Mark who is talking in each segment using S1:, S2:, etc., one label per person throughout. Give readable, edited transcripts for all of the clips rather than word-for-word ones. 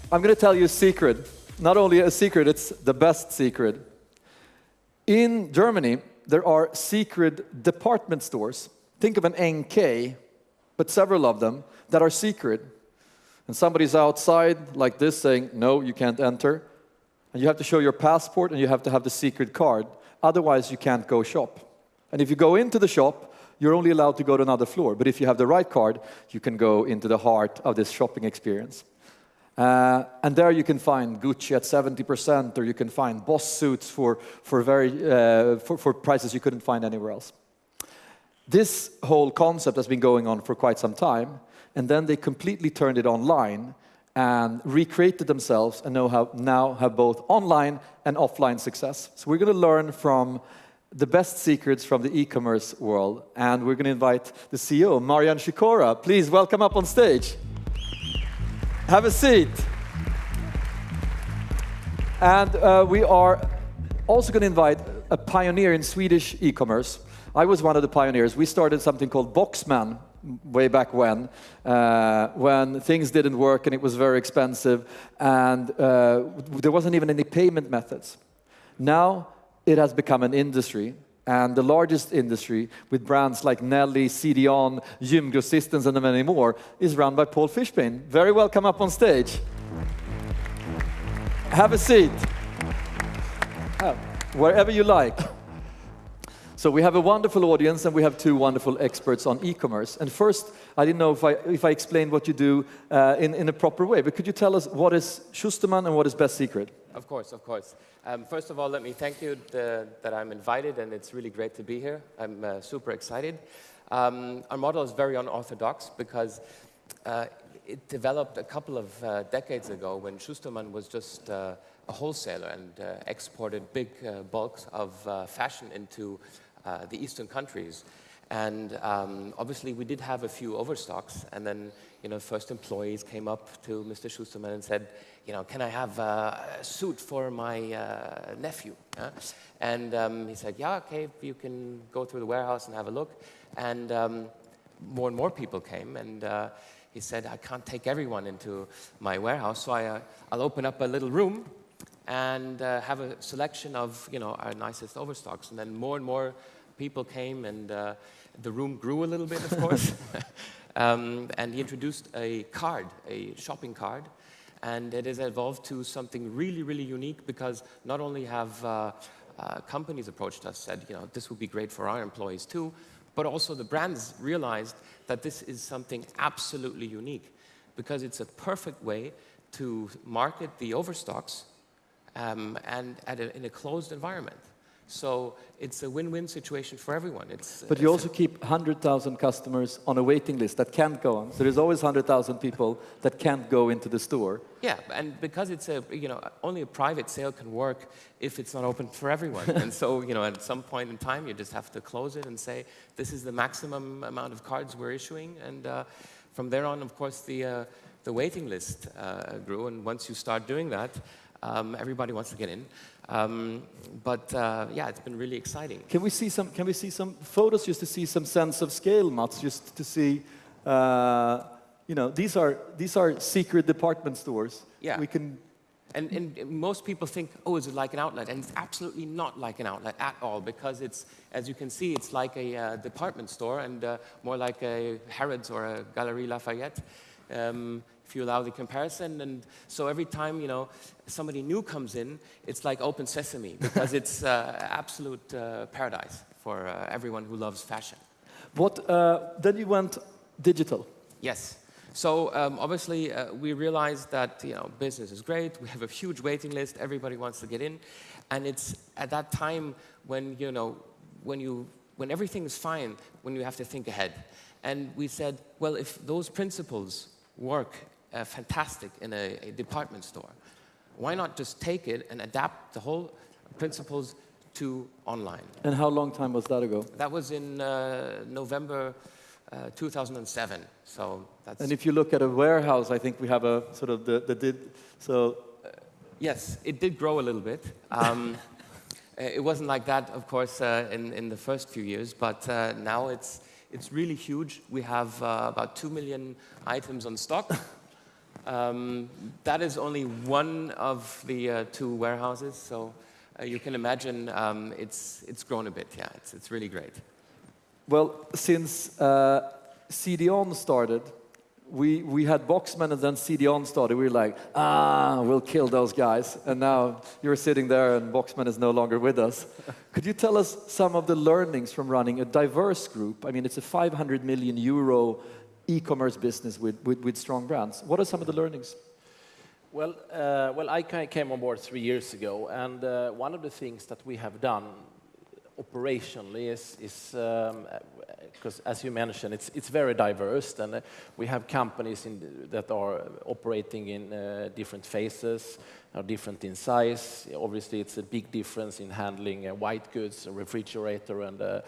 S1: I'm going to tell you a secret. Not only a secret, it's the best secret. In Germany, there are secret department stores. Think of an NK, but several of them that are secret. And somebody's outside like this saying, no, you can't enter. And you have to show your passport and you have to have the secret card. Otherwise, you can't go shop. And if you go into the shop, you're only allowed to go to another floor. But if you have the right card, you can go into the heart of this shopping experience. And there you can find Gucci at 70%, or you can find Boss suits for prices you couldn't find anywhere else. This whole concept has been going on for quite some time, and then they completely turned it online and recreated themselves and now have both online and offline success. So we're going to learn from the best secrets from the e-commerce world, and we're going to invite the CEO, Marian Sikora. Please welcome up on stage. Have a seat. And we are also going to invite a pioneer in Swedish e-commerce. I was one of the pioneers. We started something called Boxman way back when things didn't work and it was very expensive, and there wasn't even any payment methods. Now it has become an industry, and the largest industry, with brands like Nelly, CDon, Gymgrossistens, and many more, is run by Paul Fischbein. Very welcome up on stage. Have a seat. Wherever you like. So we have a wonderful audience, and we have two wonderful experts on e-commerce. And first, I didn't know if I explained what you do in a proper way, but could you tell us what is Schusterman and what is Best Secret?
S2: Of course, of course. First of all, let me thank you that I'm invited, and it's really great to be here. I'm super excited. Our model is very unorthodox because it developed a couple of decades ago when Schusterman was just a wholesaler and exported big bulks of fashion into the Eastern countries. And obviously, we did have a few overstocks, and then first employees came up to Mr. Schusterman and said, can I have a suit for my nephew? And he said, yeah, okay, you can go through the warehouse and have a look. And more and more people came, and he said, I can't take everyone into my warehouse, so I'll open up a little room and have a selection of our nicest overstocks. And then more and more people came, and the room grew a little bit, of course. And he introduced a card, a shopping card, and it has evolved to something really, really unique, because not only have companies approached us, said, this would be great for our employees too, but also the brands realized that this is something absolutely unique, because it's a perfect way to market the overstocks and in a closed environment. So it's a win-win situation for everyone.
S1: But you also keep 100,000 customers on a waiting list that can't go on. So there's always 100,000 people that can't go into the store.
S2: Yeah, and because it's only a private sale can work if it's not open for everyone. And so, at some point in time, you just have to close it and say, this is the maximum amount of cards we're issuing. And from there on, of course, the waiting list grew. And once you start doing that, everybody wants to get in. Yeah, it's been really exciting.
S1: Can we see some photos just to see some sense of scale, Mats? Just to see, these are secret department stores.
S2: Yeah.
S1: We can.
S2: And most people think, oh, is it like an outlet? And it's absolutely not like an outlet at all, because it's, as you can see, it's like a department store, and more like a Harrods or a Galeries Lafayette. If you allow the comparison. And so every time somebody new comes in, it's like open sesame, because it's absolute paradise for everyone who loves fashion.
S1: Then you went digital.
S2: Yes. So obviously we realized that business is great. We have a huge waiting list. Everybody wants to get in, and it's at that time when when everything is fine, when you have to think ahead. And we said, well, if those principles work fantastic in a department store, why not just take it and adapt the whole principles to online?
S1: And how long time was that ago?
S2: That was in November 2007. So that's.
S1: And if you look at a warehouse, I think we have a sort of
S2: yes, it did grow a little bit. It wasn't like that, of course, in the first few years, but now it's really huge. We have about 2 million items on stock. That is only one of the 2 warehouses, so you can imagine it's grown a bit. Yeah, it's really great.
S1: Well, since CDon started, we had Boxman and then CDon started. We were like, we'll kill those guys. And now you're sitting there and Boxman is no longer with us. Could you tell us some of the learnings from running a diverse group? I mean, it's a 500 million euro e-commerce business with strong brands. What are some of the learnings?
S3: Well, I came on board 3 years ago, and one of the things that we have done operationally is because, as you mentioned, it's very diverse, and we have companies that are operating in different phases, are different in size. Obviously, it's a big difference in handling white goods, a refrigerator, and a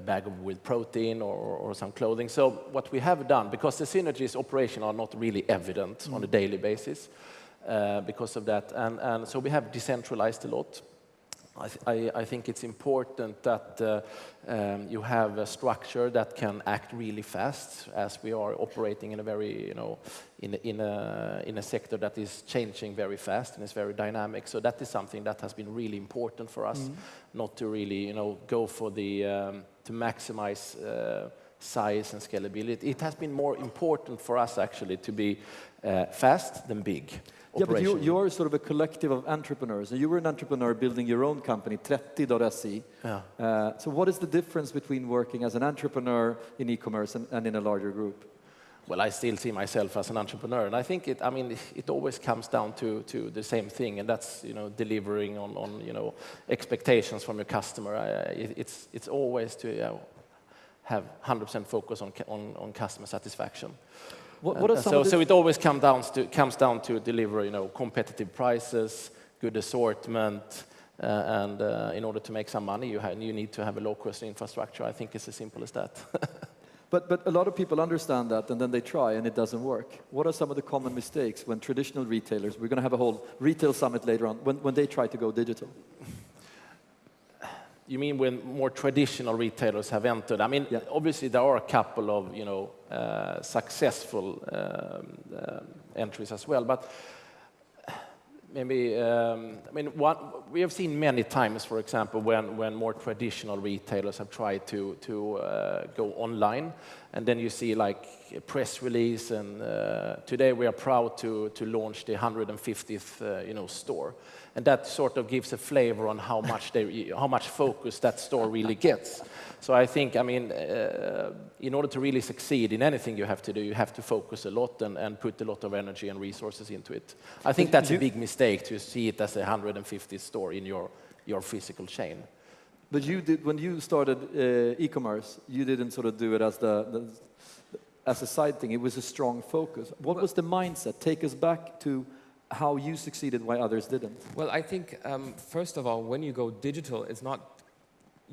S3: bag with protein or some clothing. So what we have done, because the synergies operation are not really evident on a daily basis because of that, and so we have decentralized a lot. I think it's important that you have a structure that can act really fast, as we are operating in a very, in a sector that is changing very fast and is very dynamic. So that is something that has been really important for us, not to really, go for the to maximize size and scalability. It has been more important for us actually to be fast than big.
S1: Yeah, but you're sort of a collective of entrepreneurs. And you were an entrepreneur building your own company, 30.se.
S3: Yeah.
S1: So what is the difference between working as an entrepreneur in e-commerce and in a larger group?
S3: Well, I still see myself as an entrepreneur, and I think it always comes down to the same thing, and that's delivering on expectations from your customer. It's always to have 100% focus on customer satisfaction.
S1: What are some
S3: so it always comes down to deliver competitive prices, good assortment, and in order to make some money, you need to have a low-cost infrastructure. I think it's as simple as that.
S1: But a lot of people understand that, and then they try, and it doesn't work. What are some of the common mistakes when traditional retailers, we're going to have a whole retail summit later on, when they try to go digital?
S3: You mean when more traditional retailers have entered? I mean, obviously there are a couple of successful entries as well, but maybe we have seen many times, for example, when more traditional retailers have tried to go online, and then you see like a press release, and today we are proud to launch the 150th store, and that sort of gives a flavor on how much focus that store really gets. So I think, in order to really succeed in anything you have to do, you have to focus a lot and put a lot of energy and resources into it. I think that's a big mistake to see it as a 150th store in your physical chain.
S1: But you did, when you started e-commerce, you didn't sort of do it as a side thing. It was a strong focus. What was the mindset? Take us back to how you succeeded, why others didn't.
S2: Well, I think, first of all, when you go digital, it's not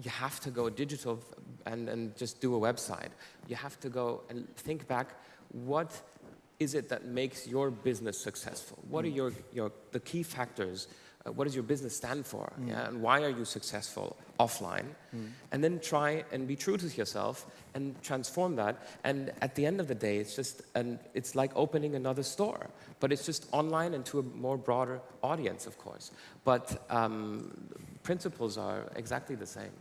S2: you have to go digital and just do a website. You have to go and think back, what is it that makes your business successful? What are the key factors? What does your business stand for? Yeah? And why are you successful offline? And then try and be true to yourself and transform that. And at the end of the day, it's like opening another store, but it's just online and to a more broader audience, of course. But principles are exactly the same.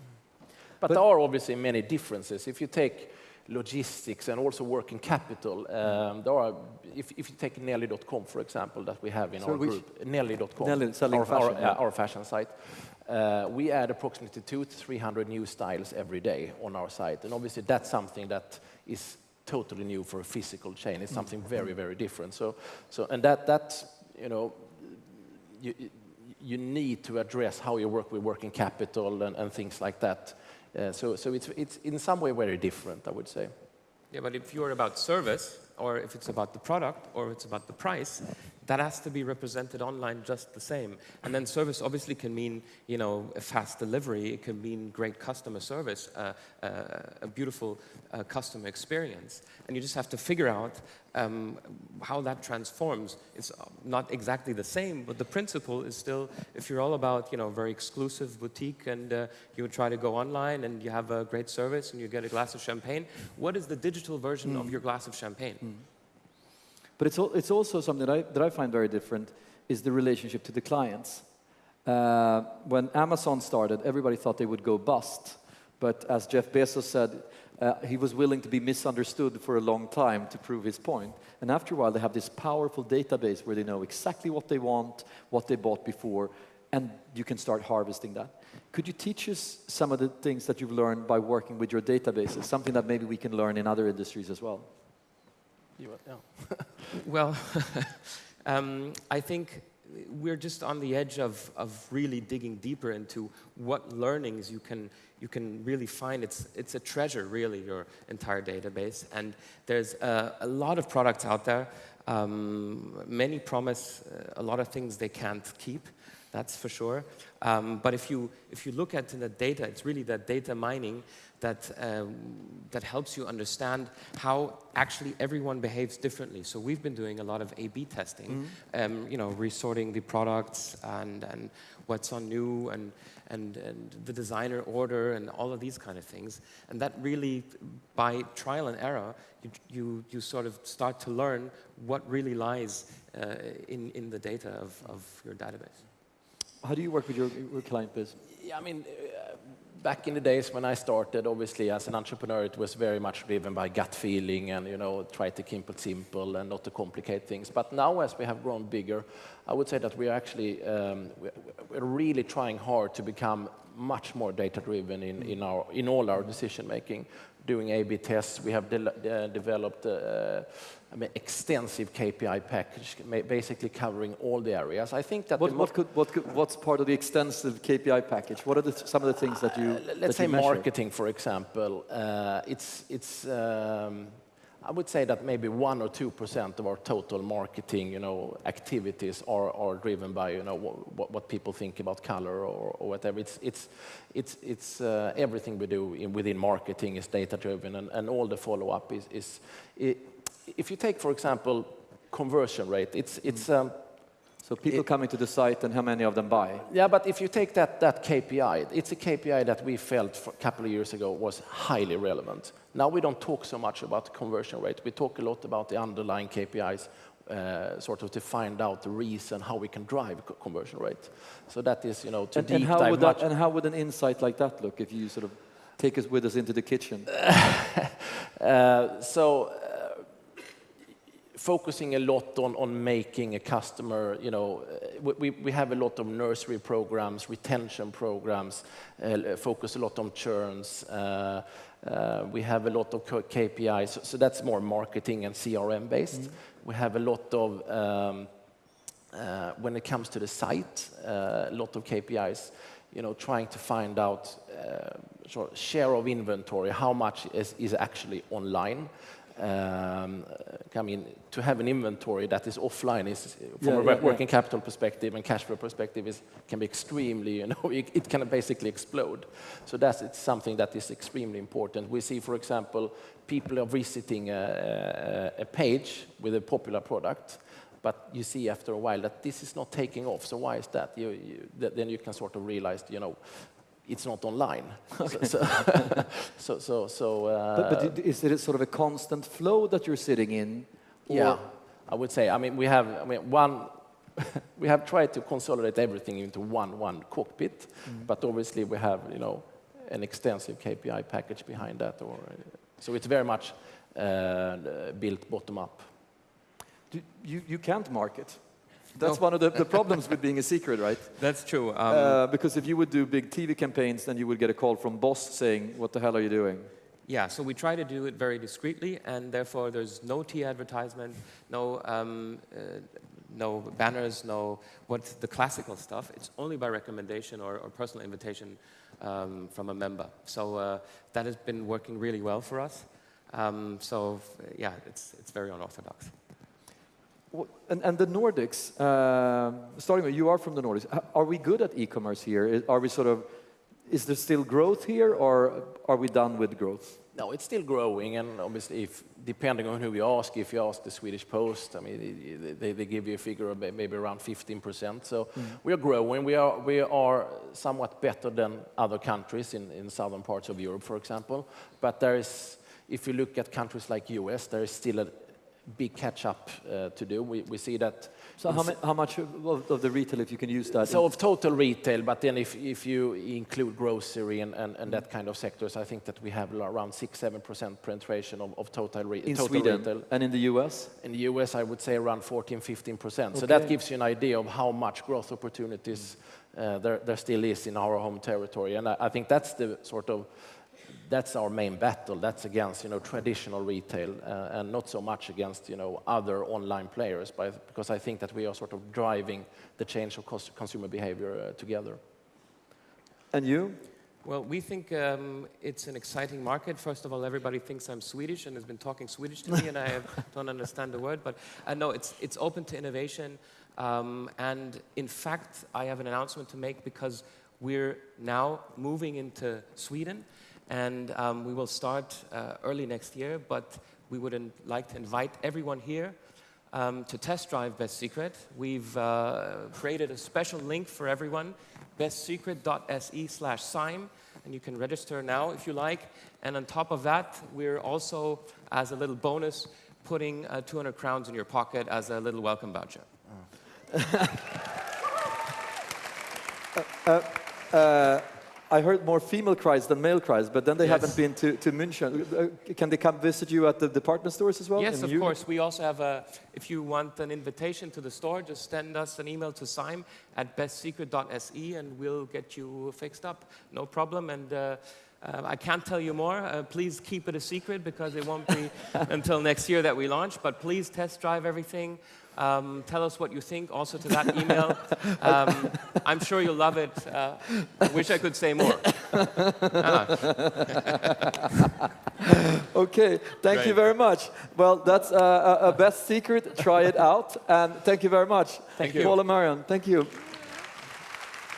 S3: But there are obviously many differences. If you take logistics and also working capital, there are, if you take Nelly.com, for example, that we have in our group, Nelly.com,
S1: Nelly, selling fashion,
S3: our fashion site, we add approximately 200 to 300 new styles every day on our site. And obviously that's something that is totally new for a physical chain. It's something very, very different. So and that's, you need to address how you work with working capital and things like that. So it's in some way very different, I would say.
S2: Yeah, but if you're about service, or if it's about the product, or it's about the price, that has to be represented online just the same. And then service obviously can mean, a fast delivery. It can mean great customer service, a beautiful customer experience. And you just have to figure out how that transforms. It's not exactly the same, but the principle is still, if you're all about, very exclusive boutique, and you would try to go online and you have a great service and you get a glass of champagne, what is the digital version of your glass of champagne?
S1: But it's also something that I find very different is the relationship to the clients. When Amazon started, everybody thought they would go bust. But as Jeff Bezos said, he was willing to be misunderstood for a long time to prove his point. And after a while, they have this powerful database where they know exactly what they want, what they bought before, and you can start harvesting that. Could you teach us some of the things that you've learned by working with your databases, something that maybe we can learn in other industries as well?
S2: Well, I think we're just on the edge of really digging deeper into what learnings you can really find. It's a treasure, really, your entire database. And there's a lot of products out there. Many promise a lot of things they can't keep. That's for sure. But if you look at the data, it's really that data mining that helps you understand how actually everyone behaves differently. So we've been doing a lot of A/B testing, resorting the products and what's on new and the designer order and all of these kind of things. And that really, by trial and error, you sort of start to learn what really lies in the data of your database.
S1: How do you work with your client base?
S3: Yeah, I mean, back in the days when I started, obviously as an entrepreneur, it was very much driven by gut feeling and try to keep it simple and not to complicate things. But now, as we have grown bigger, I would say that we are actually we're really trying hard to become much more data driven in all our decision making. Doing A/B tests, we have developed extensive KPI package, basically covering all the areas. I think that
S1: what's part of the extensive KPI package? What are some of the things that you
S3: let's say
S1: measure?
S3: Marketing, for example. I would say that maybe 1 or 2% of our total marketing, activities are driven by, what people think about color or whatever. It's everything we do within marketing is data driven, and all the follow up is if you take, for example, conversion rate,
S1: so people coming to the site and how many of them buy?
S3: Yeah, but if you take that KPI, it's a KPI that we felt for a couple of years ago was highly relevant. Now we don't talk so much about conversion rate. We talk a lot about the underlying KPIs, sort of to find out the reason how we can drive conversion rate. So that is, to deep dive much.
S1: And how would an insight like that look if you sort of take us with us into the kitchen?
S3: Focusing a lot on making a customer, we have a lot of nursery programs, retention programs, focus a lot on churns. We have a lot of KPIs, so that's more marketing and CRM based. We have a lot of, when it comes to the site, a lot of KPIs, trying to find out sort of share of inventory, how much is actually online. I mean, to have an inventory that is offline is, from a working capital perspective and cash flow perspective, can be extremely, it can basically explode. So it's something that is extremely important. We see, for example, people are visiting a page with a popular product, but you see after a while that this is not taking off. So why is that? Then you can sort of realize, it's not online.
S1: Okay. But is it sort of a constant flow that you're sitting in?
S3: Yeah, I would say. We have tried to consolidate everything into one cockpit, but obviously we have an extensive KPI package behind that, so it's very much built bottom up.
S1: You can't market. That's one of the problems with being a secret, right?
S2: That's true.
S1: Because if you would do big TV campaigns, then you would get a call from boss saying, "What the hell are you doing?"
S2: Yeah, so we try to do it very discreetly, and therefore there's no T advertisement, no banners, no the classical stuff. It's only by recommendation or personal invitation from a member. So that has been working really well for us. It's very unorthodox.
S1: And the Nordics, starting with, you are from the Nordics. Are we good at e-commerce here? Are we is there still growth here, or are we done with growth?
S3: No, it's still growing, and obviously, depending on who you ask, if you ask the Swedish Post, they give you a figure of maybe around 15%. So we are growing. We are somewhat better than other countries in southern parts of Europe, for example. But if you look at countries like US, there is still a big catch-up to do. We see that.
S1: So how much of the retail, if you can use that?
S3: So of total retail, but then if you include grocery and that kind of sectors, I think that we have around 6-7% penetration of total
S1: in
S3: total
S1: Sweden
S3: retail.
S1: and in the US?
S3: In the US, I would say around 14-15%.
S1: Okay.
S3: So that gives you an idea of how much growth opportunities there still is in our home territory. And I think that's the sort of that's our main battle. That's against traditional retail and not so much against other online players, because I think that we are sort of driving the change of consumer behavior together.
S1: And you?
S2: Well, we think it's an exciting market. First of all, everybody thinks I'm Swedish and has been talking Swedish to me, and I don't understand the word. But no, it's open to innovation. And in fact, I have an announcement to make, because we're now moving into Sweden. And we will start early next year, but we would like to invite everyone here to test drive Best Secret. We've created a special link for everyone, bestsecret.se/Sime, and you can register now if you like. And on top of that, we're also, as a little bonus, putting 200 crowns in your pocket as a little welcome voucher.
S1: I heard more female cries than male cries, but then they
S2: Yes.
S1: haven't been to München. Can they come visit you at the department stores as well?
S2: Yes, of course. We also have if you want an invitation to the store, just send us an email to sime@bestsecret.se and we'll get you fixed up. No problem. And I can't tell you more. Please keep it a secret, because it won't be until next year that we launch. But please test drive everything. Tell us what you think also to that email. I'm sure you'll love it. I wish I could say more.
S1: Okay, thank you very much. Well, that's a Best Secret. Try it out. And thank you very much.
S2: Thank you.
S1: Paul and Marion, thank you.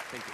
S2: Thank you.